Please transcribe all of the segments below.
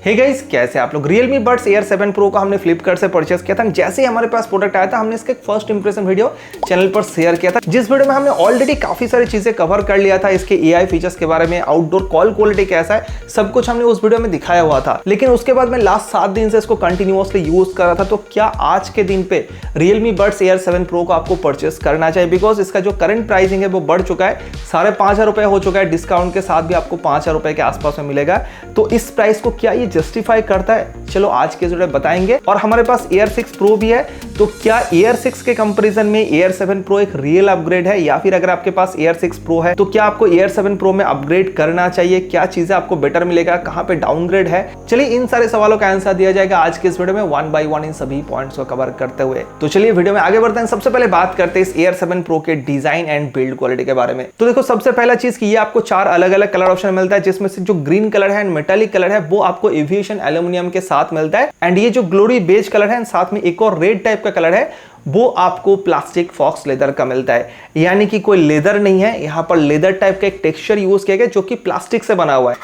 Hey guys, कैसे आप लोग। Realme Buds Air 7 Pro को हमने फ्लिपकार्ट से परचेस किया था। जैसे ही हमारे पास प्रोडक्ट आया था हमने इसके फर्स्ट इंप्रेशन वीडियो चैनल पर शेयर किया था, जिस वीडियो में हमने ऑलरेडी काफी सारी चीजें कवर कर लिया था। इसके AI फीचर्स के बारे में, आउटडोर कॉल क्वालिटी कैसा है, सब कुछ हमने उस वीडियो में दिखाया हुआ था। लेकिन उसके बाद मैं लास्ट 7 दिन से इसको कंटिन्यूअसली यूज कर रहा था। तो क्या आज के दिन पे Realme Buds Air 7 Pro को आपको परचेस करना चाहिए? बिकॉज इसका जो करंट प्राइसिंग है वो बढ़ चुका है, 5,500 रुपए हो चुका है। डिस्काउंट के साथ भी आपको 5,000 रुपए के आसपास में मिलेगा। तो इस प्राइस को क्या ये जस्टिफाई करता है? चलो आज के वीडियो में बताएंगे। और हमारे पास Air 6 Pro भी है, तो क्या Air 6 के कंपैरिजन में Air 7 Pro एक रियल अपग्रेड है, या फिर अगर आपके पास Air 6 Pro है तो क्या आपको Air 7 Pro में अपग्रेड करना चाहिए? क्या चीजें आपको बेटर मिलेगा, कहां पे डाउनग्रेड है? चलिए इन सारे सवालों का आंसर दिया जाएगा आज के इस वीडियो में, वन बाय वन इन सभी पॉइंट्स को कवर करते हुए। तो चलिए वीडियो में आगे बढ़ते हैं। सबसे पहले बात करते हैं इस Air 7 Pro के डिजाइन एंड बिल्ड क्वालिटी के बारे में। तो देखो, सबसे पहला चीज कि ये आपको 4 अलग अलग कलर ऑप्शन मिलता है, जिसमें से जो ग्रीन कलर है एंड मेटालिक कलर है वो आपको एविएशन एल्यूमिनियम के साथ मिलता है। एंड ये जो ग्लोरी बेज कलर है, साथ में एक और रेड टाइप का कलर है, वो आपको प्लास्टिक फॉक्स लेदर का मिलता है। यानी कि कोई लेदर नहीं है, यहां पर लेदर टाइप का एक टेक्सचर यूज किया गया जो कि प्लास्टिक से बना हुआ है।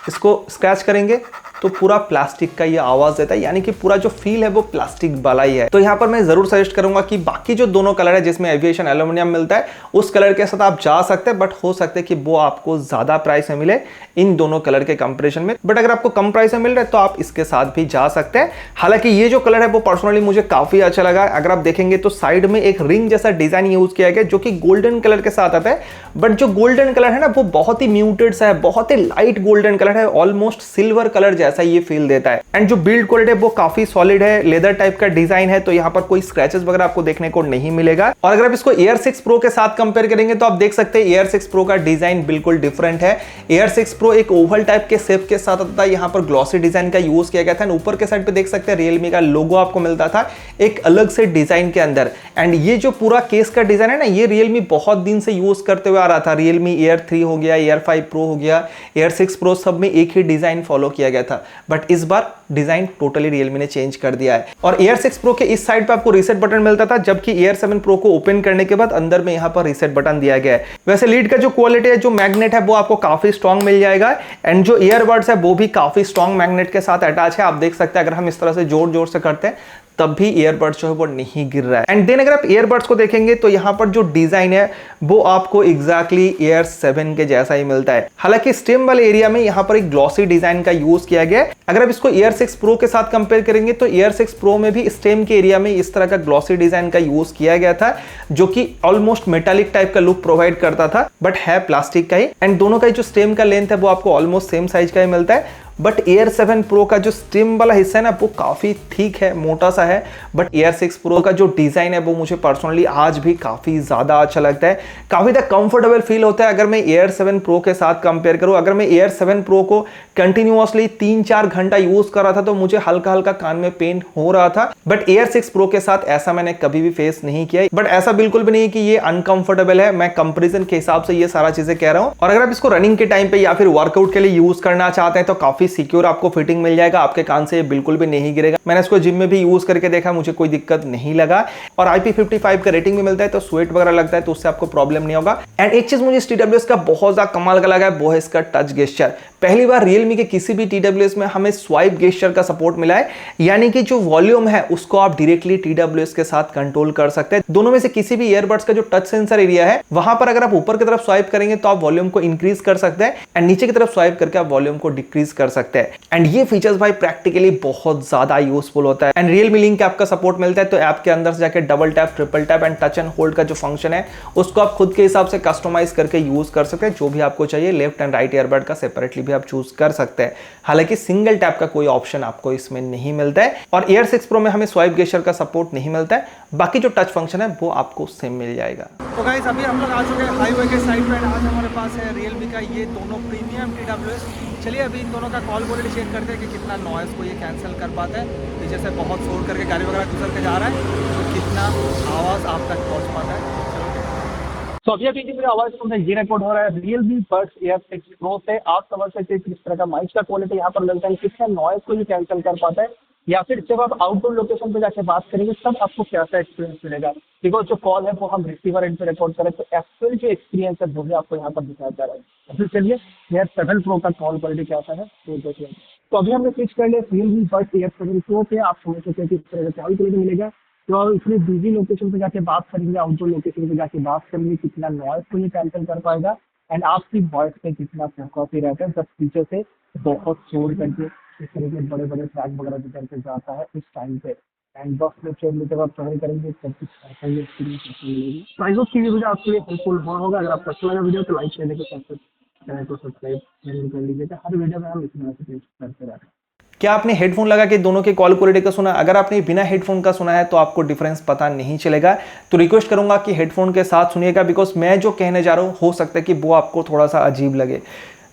इसको स्क्रैच करेंगे तो पूरा प्लास्टिक का ये आवाज देता है, यानी कि पूरा जो फील है वो प्लास्टिक वाला ही है। तो यहाँ पर मैं जरूर सजेस्ट करूंगा कि बाकी जो दोनों कलर है जिसमें एविएशन एल्यूमिनियम मिलता है, उस कलर के साथ आप जा सकते हैं, बट हो सकता है कि वो आपको ज्यादा प्राइस में मिले इन दोनों कलर के कंपैरिजन में। बट अगर आपको कम प्राइस में मिल रहा है तो आप इसके साथ भी जा सकते हैं। हालांकि ये जो कलर है वो पर्सनली मुझे काफी अच्छा लगा। अगर आप देखेंगे तो साइड में एक रिंग जैसा डिजाइन यूज किया गया जो कि गोल्डन कलर के साथ आता है, बट जो गोल्डन कलर है ना वो बहुत ही म्यूटेड सा है, बहुत ही लाइट गोल्डन कलर है, ऑलमोस्ट सिल्वर कलर जैसा ये फील देता है। एंड जो बिल्ड क्वालिटी है वो काफी सॉलिड है, लेदर टाइप का डिजाइन है, तो यहाँ पर कोई स्क्रैचेस वगैरह आपको देखने को नहीं मिलेगा। और अगर आप इसको Air 6 Pro के साथ कंपेयर करेंगे तो आप देख सकते हैं Air 6 Pro का डिजाइन बिल्कुल डिफरेंट है। Air 6 Pro एक ओवल टाइप के शेप के साथ आता था, यहाँ पर ग्लॉसी डिजाइन का यूज किया गया था। ऊपर के साइड पे देख सकते हैं Realme का लोगो आपको मिलता था एक अलग से डिजाइन के अंदर। एंड ये जो पूरा केस का डिजाइन है ना, ये Realme बहुत दिन से यूज करते हुए आ रहा था। Realme Air 3 हो गया, Air 5 Pro हो गया, Air 6 Pro, सब में एक ही डिजाइन फॉलो किया गया था। बट इस बार डिजाइन टोटली Realme ने चेंज कर दिया है। और Air 6 Pro के इस साइड पे आपको रीसेट बटन मिलता था, जबकि Air 7 Pro को ओपन करने के बाद अंदर में यहां पर रीसेट बटन दिया गया है। वैसे लीड का जो क्वालिटी है, जो मैग्नेट है, वो आपको काफी स्ट्रॉन्ग मिल जाएगा। एंड जो ईयरबड्स है वो भी काफी स्ट्रॉन्ग मैग्नेट के साथ अटैच है। आप देख सकते हैं अगर हम इस तरह से जोर जोर से करते हैं तब भी ईयरबड्स जो है वो नहीं गिर रहा है। एंड देन अगर आप ईयरबड्स को देखेंगे तो यहाँ पर जो डिजाइन है वो आपको एग्जैक्टली Air 7 के जैसा ही मिलता है। हालांकि स्टेम वाले एरिया में यहाँ पर एक ग्लॉसी डिजाइन का यूज किया गया है। अगर आप इसको Air 6 Pro के साथ कंपेयर करेंगे तो Air 6 Pro में भी स्टेम के एरिया में इस तरह का ग्लॉसी डिजाइन का यूज किया गया था, जो कि ऑलमोस्ट मेटालिक टाइप का लुक प्रोवाइड करता था, बट है प्लास्टिक का ही। एंड दोनों का जो स्टेम का लेंथ है वो आपको ऑलमोस्ट सेम साइज का ही मिलता है। बट Air 7 Pro का जो स्टेम वाला हिस्सा है ना वो काफी ठीक है, मोटा सा है। बट Air 6 Pro का जो डिजाइन है वो मुझे पर्सनली आज भी काफी ज्यादा अच्छा लगता है, काफी ज्यादा कंफर्टेबल फील होता है। अगर मैं Air 7 Pro के साथ कंपेयर करूं, अगर मैं Air 7 Pro को कंटिन्यूअसली 3-4 घंटा यूज कर रहा था तो मुझे हल्का हल्का कान में पेन हो रहा था। बट Air 6 Pro के साथ ऐसा मैंने कभी भी फेस नहीं किया। बट ऐसा बिल्कुल भी नहीं कि ये अनकंफर्टेबल है, मैं कंपैरिजन के हिसाब से ये सारा चीजें कह रहा हूं। और अगर आप इसको रनिंग के टाइम पे या फिर वर्कआउट के लिए यूज करना चाहते हैं तो काफी सिक्योर आपको फिटिंग मिल जाएगा, आपके कान से बिल्कुल भी नहीं गिरेगा। मैंने इसको जिम में भी यूज करके देखा, मुझे कोई दिक्कत नहीं लगा। और IP55 का रेटिंग भी मिलता है, तो स्वेट वगैरह लगता है तो उससे आपको प्रॉब्लम नहीं होगा। एंड एक चीज मुझे इस TWS का बहुत ज्यादा कमाल का लगा है, वो है इसका टच गेस्चर। पहली बार Realme के किसी भी TWS में हमें स्वाइप गेस्चर का सपोर्ट मिला है, यानी कि जो वॉल्यूम है उसको आप डायरेक्टली TWS के साथ कंट्रोल कर सकते हैं। दोनों में से किसी भी ईयरबड्स का जो टच सेंसर एरिया है वहां पर अगर आप ऊपर की तरफ स्वाइप करेंगे तो आप वॉल्यूम को इंक्रीज कर सकते हैं, एंड नीचे की तरफ स्वाइप करके आप वॉल्यूम को डिक्रीज कर सकते हैं। एंड ये फीचर्स भाई प्रैक्टिकली बहुत ज्यादा यूजफुल होता है। एंड Realme लिंक ऐप का सपोर्ट मिलता है, तो ऐप के अंदर से जाकर double tap, triple tap and touch and hold का जो फंक्शन है उसको आप खुद के हिसाब से कस्टमाइज करके यूज कर सकते हैं। जो भी आपको चाहिए, लेफ्ट एंड राइट ईयरबड का सेपरेटली भी आप चूज कर सकते हैं। हालांकि सिंगल टैप का कोई ऑप्शन आपको इसमें नहीं मिलता है। और Air 6 Pro में हमें स्वाइप गेस्चर का सपोर्ट नहीं मिलता है, बाकी जो टच फंक्शन है वो आपको सेम मिल जाएगा। तो गाइस, अभी हम लोग आ चुके हैं हाईवे के साइड पे। आज हमारे पास है Realme का ये दोनों प्रीमियम TWS। चलिए अभी इन दोनों का कॉल क्वालिटी चेक करते हैं कि कितना नॉइस को ये कैंसिल कर पाता है। पीछे से बहुत शोर करके गाड़ी वगैरह गुजर के जा रहा है, तो कितना आवाज़ आप तक पहुँच पाता है। तो अभी अभी मेरी आवाज़ सुन ये रिकॉर्ड हो रहा है Realme Buds Air 6 Pro से। आप समझ सकते हैं किस तरह का माइक का क्वालिटी यहाँ पर मिलता है, कितना नॉइस को ये कैंसिल कर पाता है। या फिर जब आप आउटडोर लोकेशन पे जाके बात करेंगे तब आपको कैसा एक्सपीरियंस मिलेगा। बिकॉज जो कॉल है वो हम रिसीवर एंड पे रिकॉर्ड करें, तो एक्चुअल जो एक्सपीरियंस है वो भी आपको यहाँ पर दिखाया जा रहा है। तो चलिए Air 7 Pro का कॉल क्वालिटी कैसा है तो देखिए। तो अभी हमने स्विच कर लिया Realme Buds Air 7 Pro पे। आप समझ सकते हैं कि इस तरह का कॉल क्वालिटी मिलेगा। तो इसमें बिजी लोकेशन पे जाके बात करेंगे, आउटडोर लोकेशन पे जाके बात करेंगे, कितना नॉइस को ये कैंसिल कर पाएगा एंड आपकी वॉइस में कितना फ्रीक्वेंसी रहता है। सब फीचर से बहुत शोर करके इस तरह के बड़े बड़े ट्रैक वगैरह भी करके जाता है इस टाइम पे। एंड बस में जब आप ट्राई करेंगे सब कुछ ऐसा ही एक्सपीरियंस मिलेगी। तो आई होप कि ये वीडियो आपके लिए हेल्पफुल हुआ होगा। अगर आपको अच्छा लगा वीडियो तो लाइक करने के साथ चैनल को सब्सक्राइब जरूर कर लीजिएगा। हर वीडियो में हम इतना करते रहते हैं। क्या आपने हेडफोन लगा के दोनों के कॉल क्वालिटी का सुना? अगर आपने बिना हेडफोन का सुना है तो आपको डिफरेंस पता नहीं चलेगा। तो रिक्वेस्ट करूंगा कि हेडफोन के साथ सुनिएगा, बिकॉज मैं जो कहने जा रहा हूं हो सकता है कि वो आपको थोड़ा सा अजीब लगे।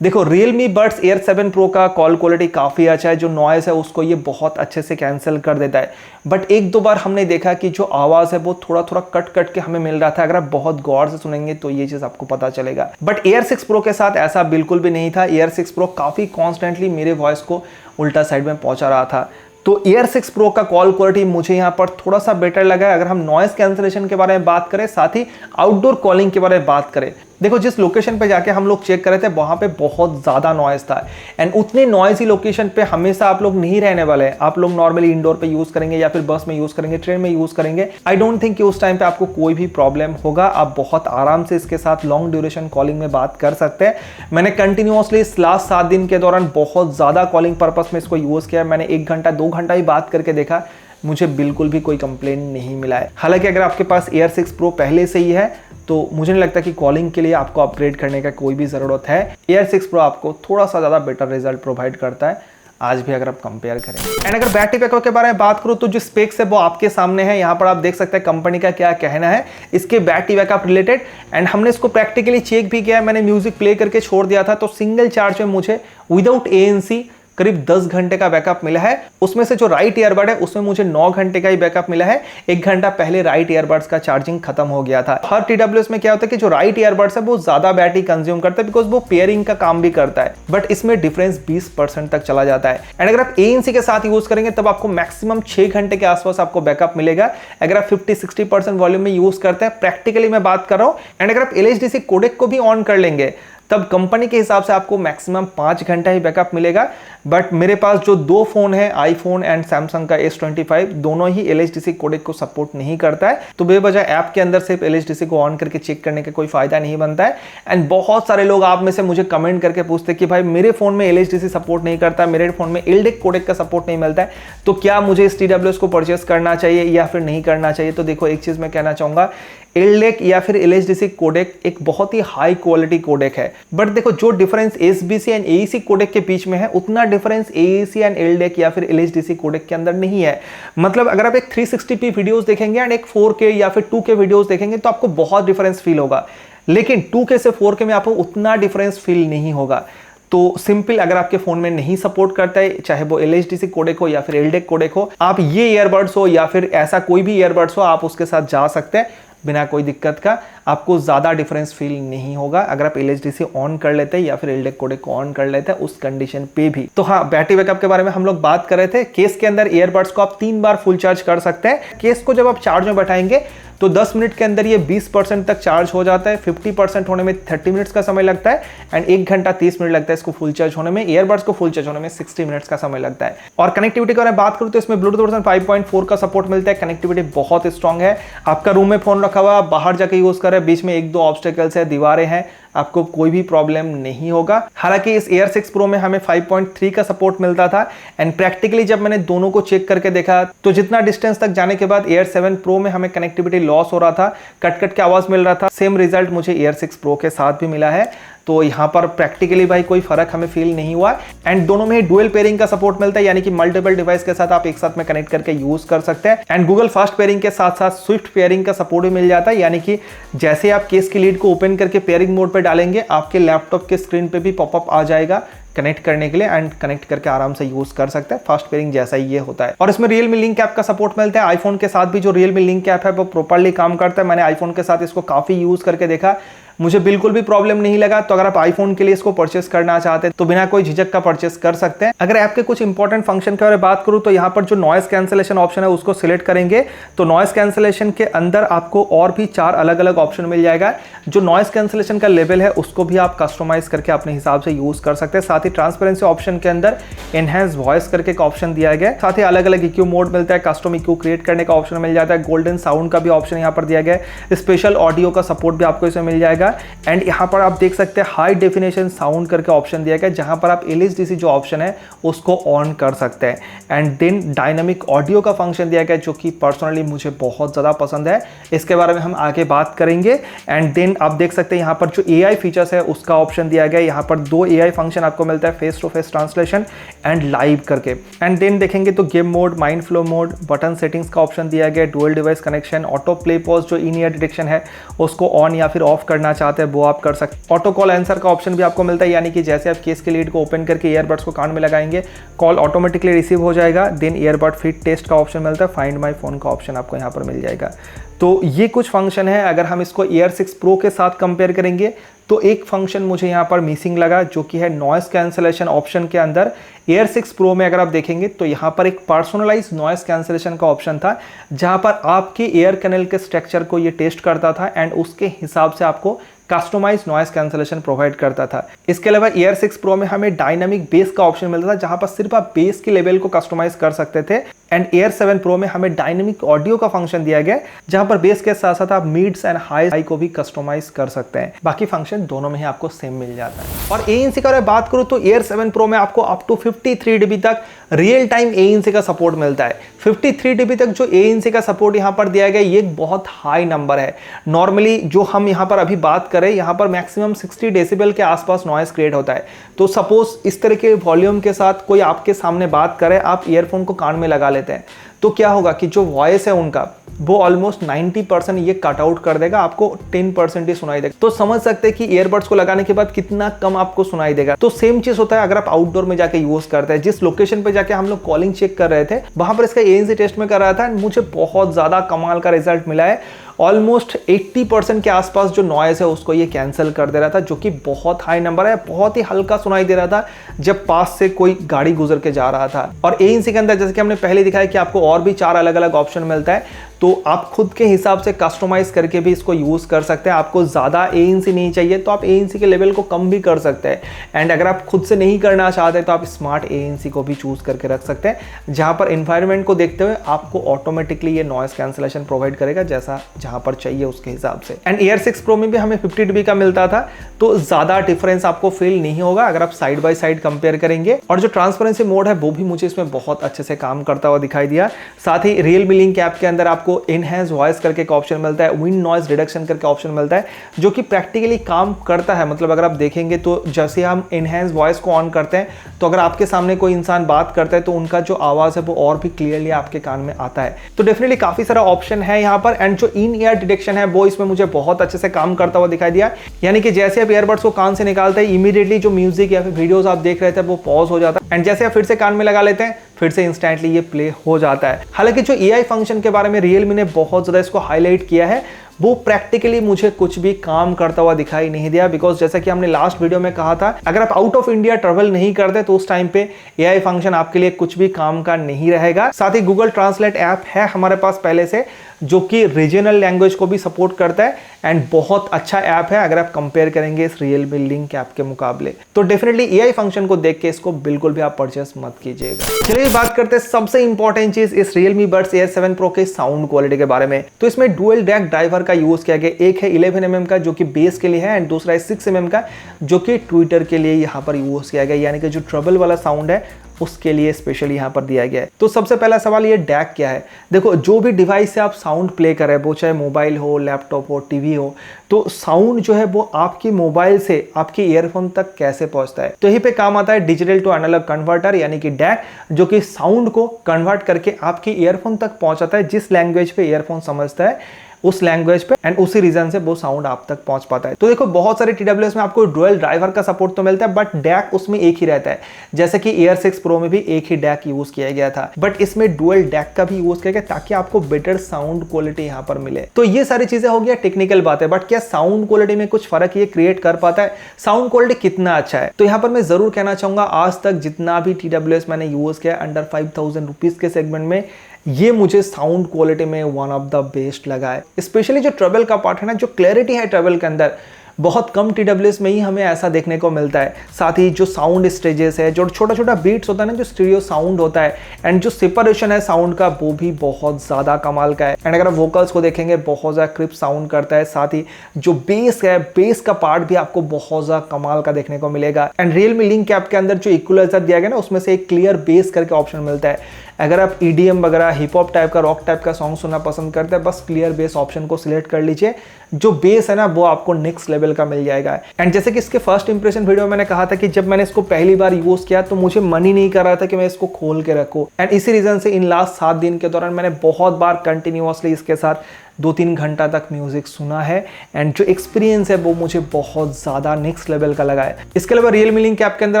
देखो, Realme Buds Air 7 Pro का कॉल क्वालिटी काफ़ी अच्छा है। जो नॉइज़ है उसको ये बहुत अच्छे से कैंसिल कर देता है। बट एक दो बार हमने देखा कि जो आवाज़ है वो थोड़ा थोड़ा कट कट के हमें मिल रहा था। अगर आप बहुत गौर से सुनेंगे तो ये चीज़ आपको पता चलेगा। बट Air 6 Pro के साथ ऐसा बिल्कुल भी नहीं था। Air 6 Pro काफ़ी कॉन्स्टेंटली मेरे वॉइस को उल्टा साइड में पहुंचा रहा था। तो Air 6 Pro का कॉल क्वालिटी मुझे यहाँ पर थोड़ा सा बेटर लगा है। अगर हम नॉइस कैंसिलेशन के बारे में बात करें, साथ ही आउटडोर कॉलिंग के बारे में बात करें, देखो जिस लोकेशन पे जाके हम लोग चेक कर रहे थे वहां पे बहुत ज़्यादा नॉइस था। एंड उतने नॉइसी लोकेशन पे हमेशा आप लोग नहीं रहने वाले हैं। आप लोग नॉर्मली इंडोर पे यूज़ करेंगे या फिर बस में यूज़ करेंगे, ट्रेन में यूज़ करेंगे। आई डोंट थिंक कि उस टाइम पे आपको कोई भी प्रॉब्लम होगा। आप बहुत आराम से इसके साथ लॉन्ग ड्यूरेशन कॉलिंग में बात कर सकते हैं। मैंने कंटिन्यूसली इस लास्ट 7 दिन के दौरान बहुत ज़्यादा कॉलिंग पर्पस में इसको यूज़ किया। मैंने 1 घंटा 2 घंटा ही बात करके देखा, मुझे बिल्कुल भी कोई कंप्लेन नहीं मिला है। हालांकि अगर आपके पास Air 6 Pro पहले से ही है तो मुझे नहीं लगता कि कॉलिंग के लिए आपको अपग्रेड करने का कोई भी ज़रूरत है। Air 6 Pro आपको थोड़ा सा ज़्यादा बेटर रिजल्ट प्रोवाइड करता है आज भी अगर आप कंपेयर करें। एंड अगर बैटरी बैकअप के बारे में बात करूं तो जो स्पेक्स है वो आपके सामने है। यहाँ पर आप देख सकते हैं कंपनी का क्या कहना है इसके बैटरी बैकअप रिलेटेड। एंड हमने इसको प्रैक्टिकली चेक भी किया है। मैंने म्यूजिक प्ले करके छोड़ दिया था तो सिंगल चार्ज में मुझे विदाउट ANC करीब 10 घंटे का बैकअप मिला है। उसमें से जो राइट ईयरबड है उसमें मुझे 9 घंटे का ही बैकअप मिला है। 1 घंटा पहले राइट ईयरबड्स का चार्जिंग खत्म हो गया था। हर TWS में क्या होता है कि जो राइट ईयरबड्स है वो ज्यादा बैटरी कंज्यूम करता है, बिकॉज वो पेयरिंग का काम भी करता है। बट इसमें डिफरेंस 20% तक चला जाता है। एंड अगर आप ANC के साथ यूज करेंगे तब आपको मैक्सिमम 6 घंटे के आसपास आपको बैकअप मिलेगा। अगर आप 50-60% वॉल्यूम में यूज करते हैं, प्रैक्टिकली मैं बात कर रहा हूं। एंड अगर आप LHDC कोडेक को भी ऑन कर लेंगे तब कंपनी के हिसाब से आपको मैक्सिमम 5 घंटा ही बैकअप मिलेगा। बट मेरे पास जो 2 फोन है, आईफोन एंड सैमसंग का S25, दोनों ही LHDC कोडेक को सपोर्ट नहीं करता है। तो बेवजह ऐप के अंदर सिर्फ LHDC को ऑन करके चेक करने का कोई फायदा नहीं बनता है। एंड बहुत सारे लोग आप में से मुझे कमेंट करके पूछते हैं कि भाई मेरे फोन में LHDC सपोर्ट नहीं करता, मेरे फोन में LDAC कोडेक का सपोर्ट नहीं मिलता है, तो क्या मुझे इस TWS को परचेस करना चाहिए या फिर नहीं करना चाहिए? तो देखो, एक चीज मैं कहना चाहूंगा, LDAC या फिर LHDC कोडेक एक बहुत ही हाई क्वालिटी कोडेक है। बट देखो, जो difference SBC and AEC codec के बीच में है उतना डिफरेंस AEC एंड LDAC या फिर LHDC कोडेक के अंदर नहीं है। मतलब अगर आप एक 360p वीडियोस देखेंगे एंड एक 4K या फिर 2K वीडियोस देखेंगे तो आपको बहुत डिफरेंस फील होगा, लेकिन 2K से 4K में आपको उतना डिफरेंस फील नहीं होगा। तो सिंपल, अगर आपके फोन में नहीं सपोर्ट करता है, चाहे वो LHDC कोडेक हो या फिर LDAC कोडेक हो, आप ये ईयरबड्स हो या फिर ऐसा कोई भी ईयरबड्स हो, आप उसके साथ जा सकते हैं बिना कोई दिक्कत का। आपको ज्यादा डिफरेंस फील नहीं होगा अगर आप LHDC ऑन कर लेते हैं या फिर LDAC कोडेक को ऑन कर लेते हैं उस कंडीशन पे भी। तो हाँ, बैटरी बैकअप के बारे में हम लोग बात कर रहे थे। केस के अंदर ईयरबड्स को आप 3 बार फुल चार्ज कर सकते हैं। केस को जब आप चार्ज में बैठाएंगे तो 10 मिनट के अंदर ये 20% तक चार्ज हो जाता है। 50% होने में 30 मिनट्स का समय लगता है एंड 1 घंटा 30 मिनट लगता है इसको फुल चार्ज होने में। ईयरबड्स को फुल चार्ज होने में 60 मिनट्स का समय लगता है। और कनेक्टिविटी की बात करूं तो इसमें ब्लूटूथ वर्जन 5.4 का सपोर्ट मिलता है। कनेक्टिविटी बहुत स्ट्रॉन्ग है। आपका रूम में फोन रखा हुआ, बाहर जाके यूज कर रहे हैं, बीच में 1-2 ऑब्स्टेकल्स है, दीवारें हैं, आपको कोई भी प्रॉब्लम नहीं होगा। हालांकि इस Air 6 Pro में हमें 5.3 का सपोर्ट मिलता था एंड प्रैक्टिकली जब मैंने दोनों को चेक करके देखा तो जितना डिस्टेंस तक जाने के बाद Air 7 Pro में हमें कनेक्टिविटी लॉस हो रहा था, कट कट के आवाज मिल रहा था। सेम रिजल्ट मुझे Air 6 Pro के साथ भी मिला है। तो यहाँ पर प्रैक्टिकली भाई कोई फर्क हमें फील नहीं हुआ। एंड दोनों में डुअल पेयरिंग का सपोर्ट मिलता है, यानी कि मल्टीपल डिवाइस के साथ आप एक साथ में कनेक्ट करके यूज कर सकते हैं। एंड गूगल फास्ट पेयरिंग के साथ साथ स्विफ्ट पेयरिंग का सपोर्ट भी मिल जाता है, यानी कि जैसे आप केस की लीड को ओपन करके पेयरिंग मोड पे डालेंगे, आपके लैपटॉप के स्क्रीन पे भी पॉपअप आ जाएगा कनेक्ट करने के लिए एंड कनेक्ट करके आराम से यूज कर सकते हैं। फास्ट पेयरिंग जैसा ही ये होता है। और इसमें Realme लिंक ऐप का सपोर्ट मिलता है। आईफोन के साथ भी जो Realme लिंक ऐप है वो प्रॉपर्ली काम करता है। मैंने आईफोन के साथ इसको काफी यूज करके देखा। मुझे बिल्कुल भी प्रॉब्लम नहीं लगा। तो अगर आप आईफोन के लिए इसको परचेस करना चाहते हैं तो बिना कोई झिझक का परचेस कर सकते हैं। अगर ऐप के कुछ इंपॉर्टेंट फंक्शन के बारे में बात करूं तो यहाँ पर जो नॉइस कैंसिलेशन ऑप्शन है उसको सिलेक्ट करेंगे तो नॉइस कैंसिलेशन के अंदर आपको और भी 4 अलग अलग ऑप्शन मिल जाएगा। जो नॉइस कैंसिलेशन का लेवल है उसको भी आप कस्टमाइज करके अपने हिसाब से यूज कर सकते हैं। साथ ही ट्रांसपेरेंसी ऑप्शन के अंदर एनहांस वॉइस करके एक ऑप्शन दिया गया है। साथ ही अलग अलग इक्यू मोड मिलता है, कस्टम इक्यू क्रिएट करने का ऑप्शन मिल जाता है, गोल्डन साउंड का भी ऑप्शन यहाँ पर दिया गया है, स्पेशल ऑडियो का सपोर्ट भी आपको इसमें मिल जाएगा। एंड यहाँ पर आप देख सकते हैं हाई डेफिनेशन साउंड करके ऑप्शन दिया गया है, जहां पर आप LSDC जो ऑप्शन है उसको ऑन कर सकते हैं। एंड देन डायनामिक ऑडियो का फंक्शन दिया गया है जो कि पर्सनली मुझे बहुत ज़्यादा पसंद है, इसके बारे में हम आगे बात करेंगे। एंड देन आप देख सकते हैं यहाँ पर जो AI फीचर्स है उसका ऑप्शन दिया गया है। यहाँ पर 2 AI फंक्शन आपको मिलता है, face to face translation and live करके। एंड देन देखेंगे तो game mode, mind flow mode, button settings का ऑप्शन दिया गया है, dual device connection, auto play pause जो इन ईयर डिटेक्शन है उसको ऑन या फिर ऑफ करना चाहते हैं वो आप कर सकते हैं। ऑटो कॉल आंसर का ऑप्शन भी आपको मिलता है, यानी कि जैसे आप केस के लीड को ओपन करके ईयरबड्स को कान में लगाएंगे कॉल ऑटोमेटिकली रिसीव हो जाएगा। देन ईयरबड फिट टेस्ट का ऑप्शन मिलता है, फाइंड माई फोन का ऑप्शन आपको यहाँ पर मिल जाएगा। तो ये कुछ फंक्शन है। अगर हम इसको Air 6 Pro के साथ कंपेयर करेंगे तो एक फंक्शन मुझे यहाँ पर मिसिंग लगा जो कि है नॉइस कैंसिलेशन ऑप्शन के अंदर। Air 6 Pro में अगर आप देखेंगे तो यहाँ पर एक पर्सनलाइज नॉइस कैंसिलेशन का ऑप्शन था, जहाँ पर आपके एयर कैनल के स्ट्रक्चर को ये टेस्ट करता था एंड उसके हिसाब से आपको कस्टमाइज नॉइस कैंसिलेशन प्रोवाइड करता था। इसके अलावा Air 6 Pro में हमें डायनामिक बेस का ऑप्शन मिलता था, जहां पर सिर्फ आप बेस के लेवल को कस्टमाइज कर सकते थे। एंड Air 7 Pro में हमें डायनामिक ऑडियो का फंक्शन दिया गया, जहां पर बेस के साथ साथ आप मिड्स एंड हाई को भी कस्टमाइज कर सकते हैं। बाकी फंक्शन दोनों में ही आपको सेम मिल जाता है। और ANC का बात करूं तो Air 7 Pro में आपको अप टू 53 dB तक रियल टाइम ANC का सपोर्ट मिलता है। 53 dB तक जो ANC का सपोर्ट यहाँ पर दिया गया ये एक बहुत हाई नंबर है। नॉर्मली जो हम यहाँ पर अभी बात करें, यहाँ पर मैक्सिमम 60 डेसिबल के आसपास नॉइस क्रिएट होता है। तो सपोज इस तरह के वॉल्यूम के साथ कोई आपके सामने बात करे, आप ईयरफोन को कान में लगा लेते हैं तो क्या होगा कि जो वॉइस है उनका वो ऑलमोस्ट 90% ये कट आउट कर देगा, आपको 10% ही सुनाई देगा। तो समझ सकते हैं कि ईयरबड्स को लगाने के बाद कितना कम आपको सुनाई देगा। तो सेम चीज होता है अगर आप आउटडोर में जाके यूज करते हैं। जिस लोकेशन पे जाके हम लोग कॉलिंग चेक कर रहे थे वहां पर इसका ANC टेस्ट में कर रहा था, मुझे बहुत ज्यादा कमाल का रिजल्ट मिला है। ऑलमोस्ट 80% के आसपास जो नॉइस है उसको ये कैंसिल कर दे रहा था, जो कि बहुत हाई नंबर है। बहुत ही हल्का सुनाई दे रहा था जब पास से कोई गाड़ी गुजर के जा रहा था। और ANC के अंदर जैसे कि हमने पहले दिखाया कि आपको और भी 4 अलग अलग ऑप्शन मिलता है, तो आप खुद के हिसाब से कस्टमाइज करके भी इसको यूज कर सकते हैं। आपको ज्यादा ANC नहीं चाहिए तो आप ANC के लेवल को कम भी कर सकते हैं। एंड अगर आप खुद से नहीं करना चाहते तो आप स्मार्ट ANC को भी चूज करके रख सकते हैं, जहां पर एनवायरनमेंट को देखते हुए आपको ऑटोमेटिकली ये नॉइस कैंसिलेशन प्रोवाइड करेगा जहां पर चाहिए उसके हिसाब से। एंड Air 6 Pro में भी हमें 50 dB का मिलता था, तो ज्यादा डिफरेंस आपको फील नहीं होगा अगर आप साइड बाय साइड कंपेयर करेंगे। और जो ट्रांसपेरेंसी मोड है वो भी मुझे इसमें बहुत अच्छे से काम करता हुआ दिखाई दिया। साथ ही Realme लिंक ऐप के अंदर आपको एनहांस वॉइस करके एक ऑप्शन मिलता है, विंड नॉइस रिडक्शन करके ऑप्शन मिलता है, जो कि प्रैक्टिकली काम करता है। मतलब अगर आप देखेंगे तो जैसे हम एनहांस वॉइस को ऑन करते हैं तो अगर आपके सामने कोई इंसान बात करता है तो उनका जो आवाज है वो और भी क्लियरली आपके कान में आता है। तो डेफिनेटली काफी सारा ऑप्शन है यहाँ पर। एंड जो इन ईयर डिटेक्शन है वो इसमें मुझे बहुत अच्छे से काम करता हुआ दिखाई दिया, यानी कि जैसे आप ईयरबड्स को कान से निकालते हैं इमीडिएटली जो म्यूजिक या फिर वीडियोस आप देख रहे थे वो पॉज हो जाता है। एंड जैसे आप फिर से कान में लगा लेते हैं फिर से इंस्टेंटली ये प्ले हो जाता है। हालांकि जो AI फंक्शन के बारे में Realme ने बहुत ज्यादा इसको हाईलाइट किया है वो प्रैक्टिकली मुझे कुछ भी काम करता हुआ दिखाई नहीं दिया। बिकॉज जैसा कि हमने लास्ट वीडियो में कहा था, अगर आप आउट ऑफ इंडिया ट्रेवल नहीं करते तो उस टाइम पे AI फंक्शन आपके लिए कुछ भी काम का नहीं रहेगा। साथ ही गूगल ट्रांसलेट ऐप है हमारे पास पहले से, जो कि रीजनल लैंग्वेज को भी सपोर्ट करता है एंड बहुत अच्छा ऐप है अगर आप कंपेयर करेंगे इस Realme लिंक ऐप के मुकाबले। तो डेफिनेटली AI फंक्शन को देख के इसको बिल्कुल भी आप परचेस मत कीजिएगा। चलिए बात करते हैं सबसे इंपॉर्टेंट चीज इस Realme Buds Air 7 Pro के साउंड क्वालिटी के बारे में। तो इसमें डुअल डैक ड्राइवर का यूज किया गया, एक है 11 mm का जो कि बेस के लिए है एंड दूसरा है 6 mm का जो कि ट्विटर के लिए यहाँ पर यूज किया गया, यानी कि जो ट्रबल वाला साउंड है उसके लिए स्पेशली यहाँ पर दिया गया है। तो सबसे पहला सवाल ये डैक क्या है। देखो, जो भी डिवाइस से आप साउंड प्ले कर रहे हैं, वो चाहे मोबाइल हो, लैपटॉप हो, टीवी हो, तो साउंड जो है वो आपकी मोबाइल से आपके ईयरफोन तक कैसे पहुंचता है। तो यहीं पे काम आता है डिजिटल टू एनालॉग कन्वर्टर यानी कि डैक, जो कि साउंड को कन्वर्ट करके आपके ईयरफोन तक पहुंचाता है। जिस लैंग्वेज पे ईयरफोन समझता है उस लैंग्वेज पे, एंड उसी रीजन से वो साउंड आप तक पहुंच पाता है। तो देखो बहुत सारे TWS में आपको डुअल ड्राइवर का सपोर्ट तो मिलता है, बट डैक उसमें एक ही रहता है। जैसे कि Air 6 Pro में भी एक ही डैक यूज किया गया था, बट इसमें डुअल डैक का भी यूज किया गया ताकि आपको बेटर साउंड क्वालिटी यहाँ पर मिले। तो ये सारी चीजें हो गया टेक्निकल बात है, बट क्या साउंड क्वालिटी में कुछ फर्क ये क्रिएट कर पाता है? साउंड क्वालिटी कितना अच्छा है? तो यहाँ पर मैं जरूर कहना चाहूंगा, आज तक जितना भी TWS मैंने यूज किया अंडर 5000 रुपीज के सेगमेंट में, ये मुझे साउंड क्वालिटी में वन ऑफ द बेस्ट लगा है। स्पेशली जो ट्रेवल का पार्ट है ना, जो क्लैरिटी है ट्रेवल के अंदर, बहुत कम TWS में ही हमें ऐसा देखने को मिलता है। साथ ही जो साउंड स्टेजेस है, जो छोटा छोटा बीट्स होता है ना, जो स्टीरियो साउंड होता है, एंड जो सेपरेशन है साउंड का, वो भी बहुत ज़्यादा कमाल का है। एंड अगर आप वोकल्स को देखेंगे, बहुत ज़्यादा क्रिस्प साउंड करता है। साथ ही जो बेस है, बेस का पार्ट भी आपको बहुत ज़्यादा कमाल का देखने को मिलेगा। एंड Realme Link ऐप के अंदर जो इक्वलाइजर दिया गया ना, उसमें से एक क्लियर बेस करके ऑप्शन मिलता है। अगर आप EDM वगैरह, हिप हॉप टाइप का, रॉक टाइप का सॉन्ग सुनना पसंद करते हैं, बस क्लियर बेस ऑप्शन को सिलेक्ट कर लीजिए। जो बेस है ना, वो आपको नेक्स्ट लेवल का मिल जाएगा। एंड जैसे कि इसके फर्स्ट इंप्रेशन वीडियो में मैंने कहा था कि जब मैंने इसको पहली बार यूज किया तो मुझे मन ही नहीं कर रहा था कि मैं इसको खोल के रखूं। एंड इसी रीजन से इन लास्ट 7 दिन के दौरान मैंने बहुत बार कंटिन्यूअसली इसके साथ 2-3 घंटा तक म्यूजिक सुना है। एंड जो एक्सपीरियंस है वो मुझे बहुत ज़्यादा नेक्स्ट लेवल का लगा है। इसके अलावा Realme Link ऐप के अंदर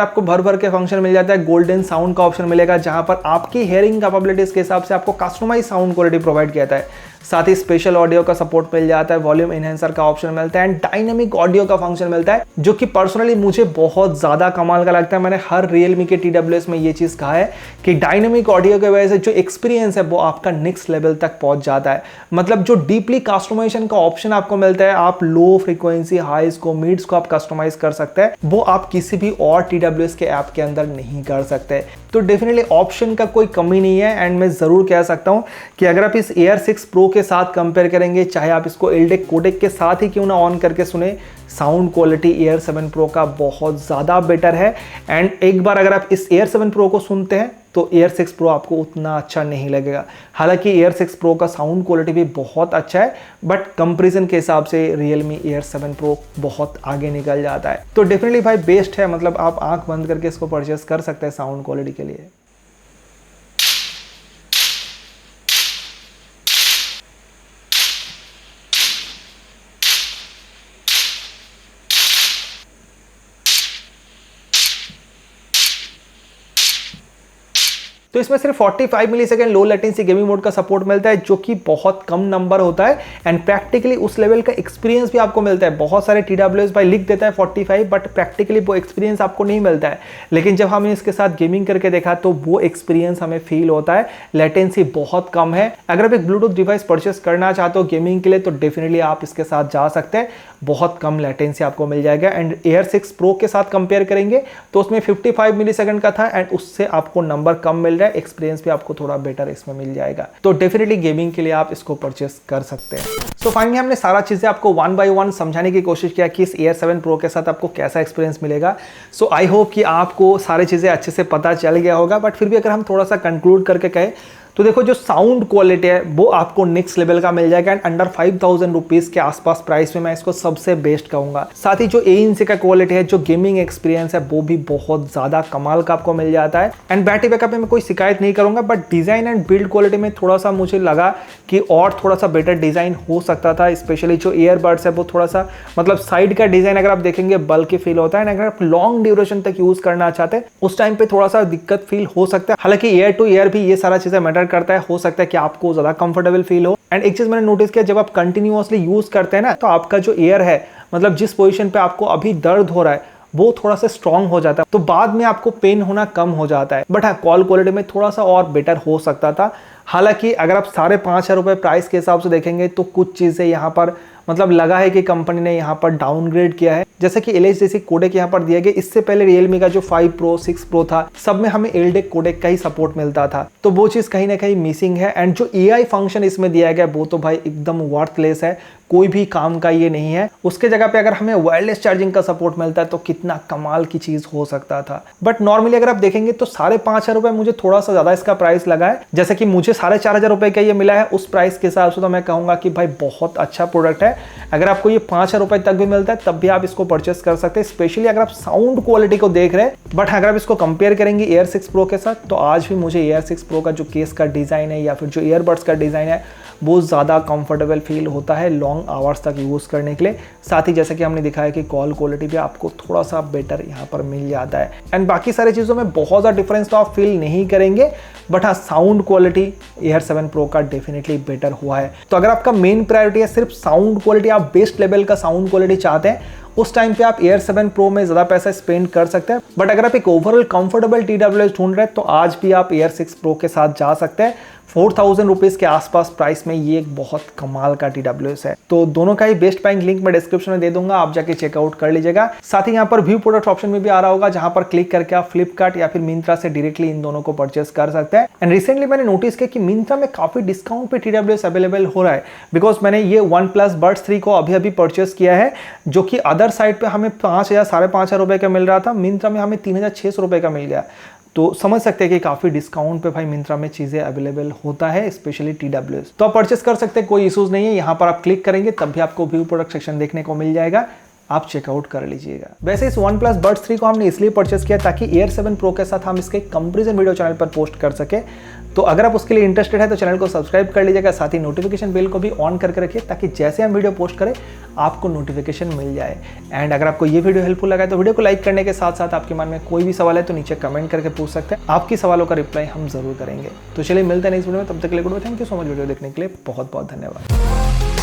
आपको भर भर के फंक्शन मिल जाता है। गोल्डन साउंड का ऑप्शन मिलेगा, जहां पर आपकी हेयरिंग कैपेबिलिटीज के हिसाब से आपको कस्टमाइज साउंड क्वालिटी प्रोवाइड किया जाता है। साथ ही स्पेशल ऑडियो का सपोर्ट मिल जाता है, वॉल्यूम एनहेंसर का ऑप्शन मिलता है, एंड डायनामिक ऑडियो का फंक्शन मिलता है, जो कि पर्सनली मुझे बहुत ज़्यादा कमाल का लगता है। मैंने हर Realme के TWS में ये चीज़ कहा है कि डायनामिक ऑडियो की वजह से जो एक्सपीरियंस है वो आपका नेक्स्ट लेवल तक पहुंच जाता है। मतलब जो डीपली कस्टमाइजेशन का ऑप्शन आपको मिलता है, आप लो फ्रीक्वेंसी, हाइज को, मिड्स को आप कस्टमाइज कर सकते हैं, वो आप किसी भी और TWS के ऐप के अंदर नहीं कर सकते। तो डेफिनेटली ऑप्शन का कोई कमी नहीं है। एंड मैं ज़रूर कह सकता हूँ कि अगर आप इस Air 6 Pro के साथ कंपेयर करेंगे, चाहे आप इसको एल्डेक कोडेक के साथ ही क्यों ना ऑन करके सुने, साउंड क्वालिटी Air 7 Pro का बहुत ज़्यादा बेटर है। एंड एक बार अगर आप इस Air 7 Pro को सुनते हैं तो Air 6 Pro आपको उतना अच्छा नहीं लगेगा। हालांकि Air 6 Pro का साउंड क्वालिटी भी बहुत अच्छा है, बट कंपैरिजन के हिसाब से Realme Air 7 Pro बहुत आगे निकल जाता है। तो डेफिनेटली भाई बेस्ट है, मतलब आप आंख बंद करके इसको परचेस कर सकते हैं साउंड क्वालिटी के लिए। तो इसमें सिर्फ 45 millisecond low latency gaming mode का सपोर्ट मिलता है, जो कि बहुत कम नंबर होता है। एंड प्रैक्टिकली उस लेवल का एक्सपीरियंस भी आपको मिलता है। बहुत सारे TWS भाई लिख देता है 45, बट प्रैक्टिकली वो एक्सपीरियंस आपको नहीं मिलता है। लेकिन जब हमने इसके साथ गेमिंग करके देखा तो वो एक्सपीरियंस हमें फील होता है। लेटेंसी बहुत कम है। अगर आप एक ब्लूटूथ डिवाइस परचेस करना चाहते हो गेमिंग के लिए तो डेफिनेटली आप इसके साथ जा सकते हैं, बहुत कम लेटेंसी आपको मिल जाएगा। एंड Air 6 Pro के साथ कंपेयर करेंगे तो उसमें 55 मिलीसेकंड का था, एंड उससे आपको नंबर कम मिल रहा है, एक्सपीरियंस भी आपको थोड़ा बेटर इसमें मिल जाएगा। तो डेफिनेटली गेमिंग के लिए आप इसको परचेस कर सकते हैं। सो फाइनली हमने सारा चीजें आपको 1 by 1 समझाने की कोशिश किया कि इस Air 7 Pro के साथ आपको कैसा एक्सपीरियंस मिलेगा। सो आई होप कि आपको सारी चीजें अच्छे से पता चल गया होगा, बट फिर भी अगर हम थोड़ा सा कंक्लूड करके कहें तो देखो जो साउंड क्वालिटी है वो आपको नेक्स्ट लेवल का मिल जाएगा। एंड अंडर 5000 रुपीज के आसपास प्राइस में मैं इसको सबसे बेस्ट कहूंगा। साथ ही जो ANC का क्वालिटी है, जो गेमिंग एक्सपीरियंस है, वो भी बहुत ज्यादा कमाल का आपको मिल जाता है। एंड बैटरी बैकअप में मैं कोई शिकायत नहीं करूंगा, but design and build quality में थोड़ा सा मुझे लगा कि और थोड़ा सा बेटर डिजाइन हो सकता था। स्पेशली जो ईयरबड्स है वो थोड़ा सा, मतलब साइड का डिजाइन अगर आप देखेंगे बल्कि फील होता है। अगर आप लॉन्ग ड्यूरेशन तक यूज करना चाहते हैं उस टाइम पे थोड़ा सा दिक्कत फील हो सकता है। हालांकि ईयर टू ईयर भी ये सारा चीजें मैटर करता है, हो सकता है कि आपको ज्यादा कंफर्टेबल फील हो। एंड एक चीज मैंने नोटिस किया, जब आप कंटिन्यूअसली यूज करते हैं ना तो आपका जो ईयर है, मतलब जिस पोजीशन पे आपको अभी दर्द हो रहा है वो थोड़ा सा स्ट्रांग हो जाता है, तो बाद में आपको पेन होना कम हो जाता है। बट हाँ, कॉल क्वालिटी में थोड़ा सा और बेटर हो सकता था। हालांकि अगर आप 5,500 रुपए प्राइस के हिसाब से देखेंगे तो कुछ चीजें यहाँ पर मतलब लगा है कि कंपनी ने यहाँ पर डाउनग्रेड किया है। जैसे कि LHDC कोडेक यहाँ पर दिया गया। इससे पहले Realme का जो 5 Pro 6 Pro था, सब में हमें LDAC कोडेक का ही सपोर्ट मिलता था, तो वो चीज़ कहीं ना कहीं मिसिंग है। एंड जो AI फंक्शन इसमें दिया गया वो तो भाई एकदम वर्थलेस है। कोई भी काम का ये नहीं है। उसके जगह पे अगर हमें वायरलेस चार्जिंग का सपोर्ट मिलता है तो कितना कमाल की चीज हो सकता था। बट नॉर्मली अगर आप देखेंगे तो 5,500 रुपए मुझे थोड़ा सा ज्यादा इसका प्राइस लगा है। जैसे कि मुझे 4,500 रुपए का ये मिला है, उस प्राइस के हिसाब से तो मैं कहूंगा कि भाई बहुत अच्छा प्रोडक्ट है। अगर आपको ये 5,000 रुपए तक भी मिलता है तब भी आप इसको परचेस कर सकते हैं, स्पेशली अगर आप साउंड क्वालिटी को देख रहे हैं। बट अगर आप इसको कंपेयर करेंगे एयर 6 प्रो के साथ तो आज भी मुझे एयर 6 प्रो का जो केस का डिजाइन है या फिर जो ईयरबड्स का डिजाइन है बहुत ज़्यादा कंफर्टेबल फील होता है लॉन्ग आवर्स तक यूज़ करने के लिए। साथ ही जैसे कि हमने दिखाया कि कॉल क्वालिटी भी आपको थोड़ा सा बेटर यहाँ पर मिल जाता है। एंड बाकी सारी चीज़ों में बहुत ज़्यादा डिफरेंस तो आप फील नहीं करेंगे, बट हाँ साउंड क्वालिटी एयर 7 प्रो का डेफिनेटली बेटर हुआ है। तो अगर आपका मेन प्रायोरिटी है सिर्फ साउंड क्वालिटी, आप बेस्ट लेवल का साउंड क्वालिटी चाहते हैं, उस टाइम पे आप एयर 7 प्रो में ज़्यादा पैसा स्पेंड कर सकते हैं। बट अगर आप एक ओवरऑल कंफर्टेबल TWS ढूंढ रहे हैं तो आज भी आप एयर 6 प्रो के साथ जा सकते हैं। 4,000 रुपीज़ के आसपास प्राइस में ये एक बहुत कमाल का TWS है। तो दोनों का ही बेस्ट बाइंग लिंक मैं डिस्क्रिप्शन में दे दूंगा, आप जाके चेकआउट कर लीजिएगा। साथ ही यहाँ पर व्यू प्रोडक्ट ऑप्शन में भी आ रहा होगा, जहां पर क्लिक करके आप फ्लिपकार्ट या फिर मिंत्रा से डायरेक्टली इन दोनों को परचेस कर सकते हैं। एंड रिसेंटली मैंने नोटिस किया कि मिंत्रा में काफी डिस्काउंट पे TWS अवेलेबल हो रहा है, बिकॉज मैंने ये OnePlus Buds 3 को अभी परचेस किया है, जो कि अदर साइड पे हमें 5,000 5,500 रुपए का मिल रहा था, मिंत्रा में हमें 3,600 रुपए का मिल गया। तो समझ सकते हैं कि काफ़ी डिस्काउंट पे भाई मिंत्रा में चीज़ें अवेलेबल होता है, स्पेशली TWS। तो आप परचेस कर सकते हैं, कोई इशूज़ नहीं है। यहाँ पर आप क्लिक करेंगे तब भी आपको व्यू प्रोडक्ट सेक्शन देखने को मिल जाएगा, आप चेकआउट कर लीजिएगा। वैसे इस OnePlus Buds 3 को हमने इसलिए परचेस किया ताकि एयर 7 प्रो के साथ हम इसके कंपैरिजन वीडियो चैनल पर पोस्ट कर सके। तो अगर आप उसके लिए इंटरेस्टेड है तो चैनल को सब्सक्राइब कर लीजिएगा, साथ ही नोटिफिकेशन बेल को भी ऑन करके रखिए ताकि जैसे हम वीडियो पोस्ट करें आपको नोटिफिकेशन मिल जाए। एंड अगर आपको ये वीडियो हेल्पफुल लगा है तो वीडियो को लाइक करने के साथ साथ आपके मन में कोई भी सवाल है तो नीचे कमेंट करके पूछ सकते हैं, आपकी सवालों का रिप्लाई हम जरूर करेंगे। तो चलिए मिलते हैं नेक्स्ट वीडियो में, तब तक के लिए goodbye, thank you so much video देखने के लिए, बहुत बहुत धन्यवाद।